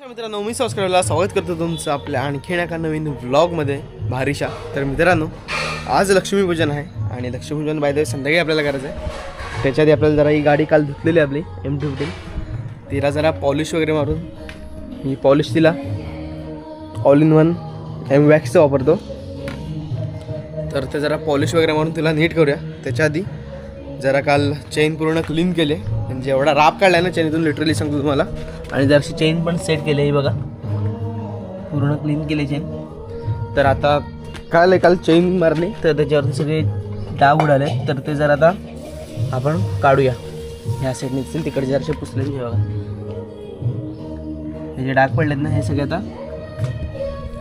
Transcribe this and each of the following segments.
मित्रांनो मी सबस्क्राईबरला स्वागत करतो तुमचं आपल्या आणखीन एका नवीन व्लॉगमध्ये भारीशा। तर मित्रांनो आज लक्ष्मीपूजन आहे आणि लक्ष्मीपूजन बाय द वे संध्याकाळी आपल्याला करायचं आहे। त्याच्या आधी आपल्याला जरा ही गाडी काल धुतलेली आपली M215 तिला जरा पॉलिश वगैरे मारून मी पॉलिश तिला ऑल इन वन M वॅक्सचं वापरतो। तर ते जरा पॉलिश वगैरे मारून तिला नीट करूया। त्याच्या आधी जरा काल चेन पूर्ण क्लीन केले, म्हणजे एवढा राप काढला ना चेनीतून लिटरली सांगतो तुम्हाला। आणि जराशी चेन पण सेट केली आहे बघा, पूर्ण क्लीन केली चेन। तर आता काल चेन मारली तर त्याच्यावरती सगळे डाग उडाले, तर ते जरा आता आपण काढूया। ह्या साईड निघतील तिकडे जराशे पुसलेले हे बघा, हे जे डाग पडलेत ना हे सगळे आता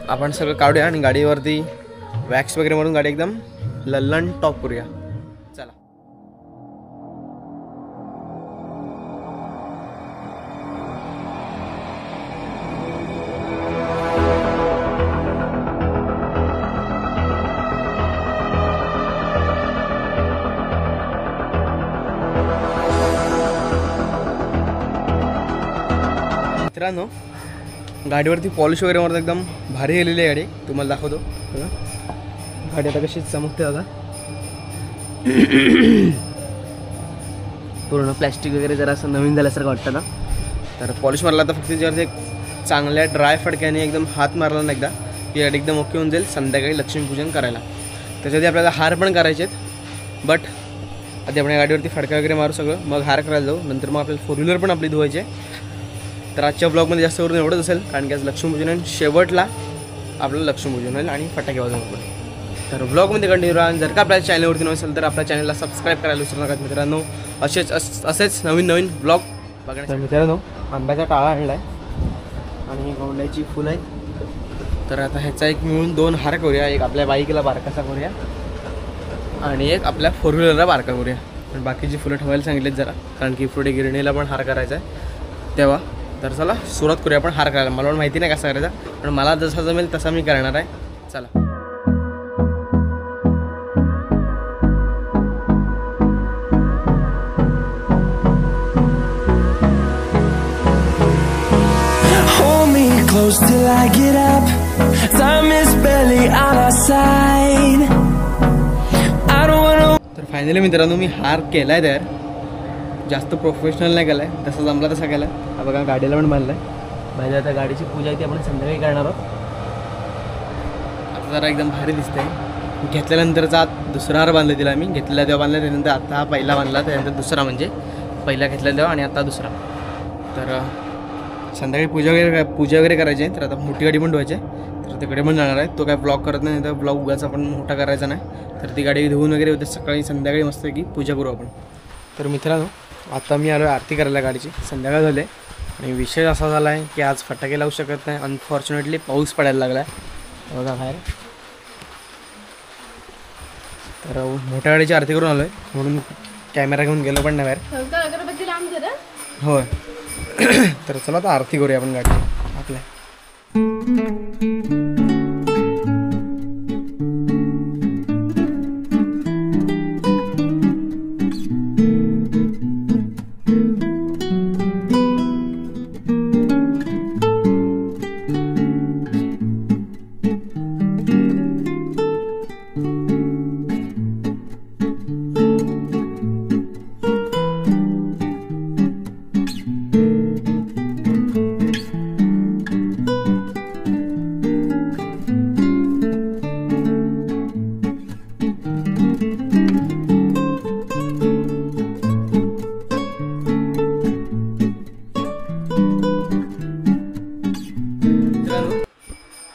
आपण सगळं काढूया आणि गाडीवरती वॅक्स वगैरे मारून गाडी एकदम लल्लन टॉप करूया। चला मित्रांनो गाडीवरती पॉलिश वगैरे मारून एकदम भारी गेलेली आहे गाडी, तुम्हाला दाखवतो बघा। गाडी आता कशी चमकते बघा, पूर्ण प्लॅस्टिक वगैरे जरा असं नवीन झाल्यासारखं वाटतं ना। तर पॉलिश मारला तर फक्त ज्यावरती एक चांगल्या ड्राय फडक्याने एकदम हात मारला ना एकदा की गाडी एकदम ओके होऊन जाईल संध्याकाळी लक्ष्मीपूजन करायला। त्याच्याआधी आपल्याला हार पण करायचे आहेत, बट आधी आपण गाडीवरती फडका वगैरे मारू सगळं, मग हार करायला जाऊ। नंतर मग आपल्याला 4 व्हीलर पण आपली धुवायची आहे। तर आजच्या ब्लॉगमध्ये जास्त करून एवढंच असेल, कारण की आज लक्ष्मीपूजन आणि शेवटला आपलं लक्ष्मीपूजन होईल आणि फटाके वाजवून पडेल। तर ब्लॉगमध्ये कंटिन्यू राहा। जर का आपल्या चॅनलवरती नसेल तर आपल्या चॅनलला सबस्क्राईब करायला विसरू नका मित्रांनो। असेच नवीन ब्लॉग बघण्यासाठी। तर मित्रांनो आंब्याचा टाळा आणला आहे आणि गवंड्याची फुलं आहेत। तर आता ह्याचा एक मिळून 2 हार करूया, एक आपल्या बाईकला बारकासा करूया आणि एक आपल्या 4 व्हीलरला बारका करूया। पण बाकीची फुलं ठेवायला सांगितलेत जरा, कारण की पुढे गिरणीला पण हार करायचा आहे तेव्हा। तर चला सुरुवात करूया आपण हार करायला। मला पण माहिती नाही कसा करायचा, पण मला जसा जमेल तसा मी करणार आहे। चला Close till I get up. Time is barely on our side. I don't wanna. तर फायनली मित्रांनो मी हार केलाय तयार, जास्त प्रोफेशनल नाही केलाय, जसा जमला तसा केलाय। हा बघा गाडीला पण बांधलाय। माझी आता गाडीची पूजा आहे ती आपण संध्याकाळी करणार आहोत। आता जरा एकदम भारी दिसतंय। घेतल्यानंतरचा दुसरा हार बांधला तिला मी, घेतलेला तेव्हा बांधला, त्यानंतर आता हा पहिला बांधला, त्यानंतर दुसरा, म्हणजे पहिला घेतला तेव्हा आणि आता दुसरा। तर संध्याकाळी पूजा वगैरे करायची आहे। तर आता मोठी गाडी पण धुवायची आहे, तर तिकडे पण जाणार आहे। तो काय ब्लॉग करत नाही, तर ब्लॉग उगाचा पण मोठा करायचा नाही। तर ती गाडी धुवून वगैरे होते, सकाळी संध्याकाळी मस्तपैकी पूजा करू आपण। तर मित्रांनो आता मी आलो आरती करायला गाडीची, संध्याकाळ झाले आणि विषय असा झाला आहे की आज फटाके लावू शकत नाही, अनफॉर्च्युनेटली पाऊस पडायला लागला आहे बघा बाहेर। तर मोठ्या गाडीची आरती करून आलो आहे, म्हणून कॅमेरा घेऊन गेलो पण नाही बाहेर। होय तर चला आता आरती करूया आपण गाडी आपल्या।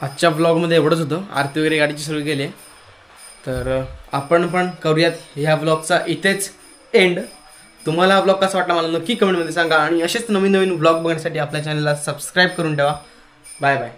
आजच्या ब्लॉगमध्ये एवढंच होतं, आरती वगैरे गाडीची सगळी केली। तर आपण पण करूयात ह्या ब्लॉगचा इथेच एंड। तुम्हाला हा ब्लॉग कसा वाटला मला नक्की कमेंटमध्ये सांगा आणि असेच नवीन ब्लॉग बघण्यासाठी आपल्या चॅनलला सबस्क्राईब करून ठेवा। Bye bye.